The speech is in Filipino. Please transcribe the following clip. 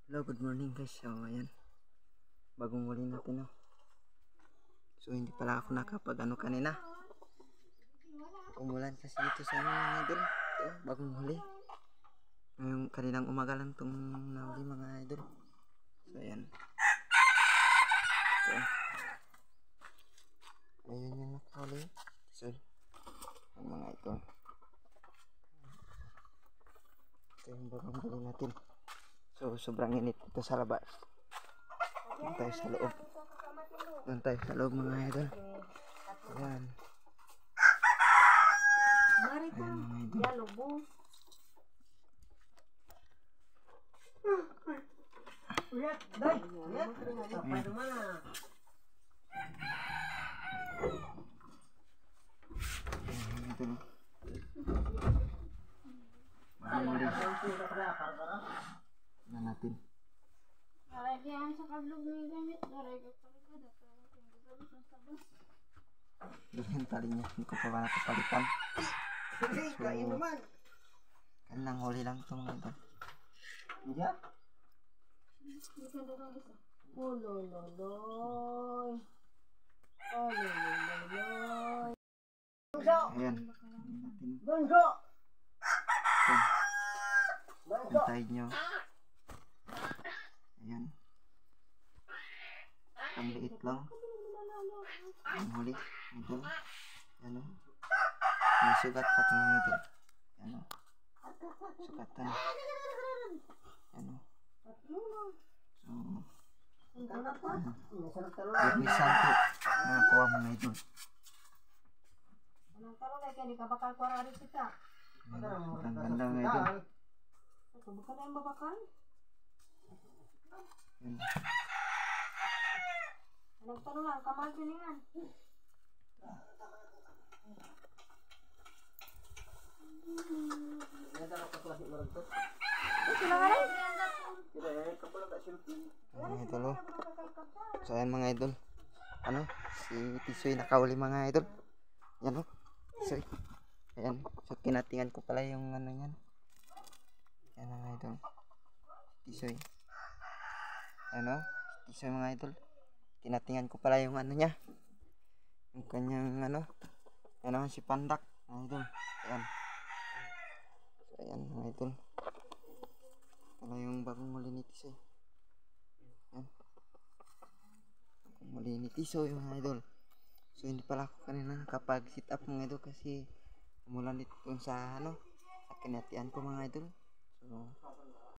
Hello, good morning guys. So, ayan. Bagong huli natin, no. So, hindi pala ako nakapag kanina. Umulan kasi dito sa amin mga idol. Ito, bagong huli. Ngayong kaninang umaga lang itong nahuli mga idol. So, ayan. Ito. Ayun yung nakahuli. So, ang mga idol. Ito yung bagong huli natin. So, sobrang init ito sa labas. Doon tayo sa loob. Doon tayo sa loob mga idol. Ayan. Ayan mga idol. Ayan natin. Yung tali niya, hindi ko pa ba napapalitan. So, kanang huli lang ito mga ito. Ayan. Ito. Hintayin nyo. Ayan. Ang liit lang. Ang huli. Ito. Ayan o. May sugat pa ito mga ito. Ayan o. Sugatan. Ayan o. So, Birnisan po. Nakakuha mga ito. Ang ganda mga ito. Ayan. Nagtanong lang, kamal piningan. Mga idol, oh. So ayan mga idol. Ano? Si Tisoy nakahuli mga idol. Yan oh. Tisoy. Ayan. So kinatingan ko pala yung ano yan. Yan mga idol. Tisoy. Ano? Tisoy mga idol. Kinatingan ko pala yung ano niya. Yung kanyang ano. Yan naman si Pandak. Mga idol. Ayan. So ayan mga idol. Ano yung bagong huli ni Tisoy. Ayan. Bagong huli ni Tisoy mga idol. So hindi pala ako kanina nakapag sit up mga idol kasi umulan dito sa ano. Sa kinatian ko mga idol. So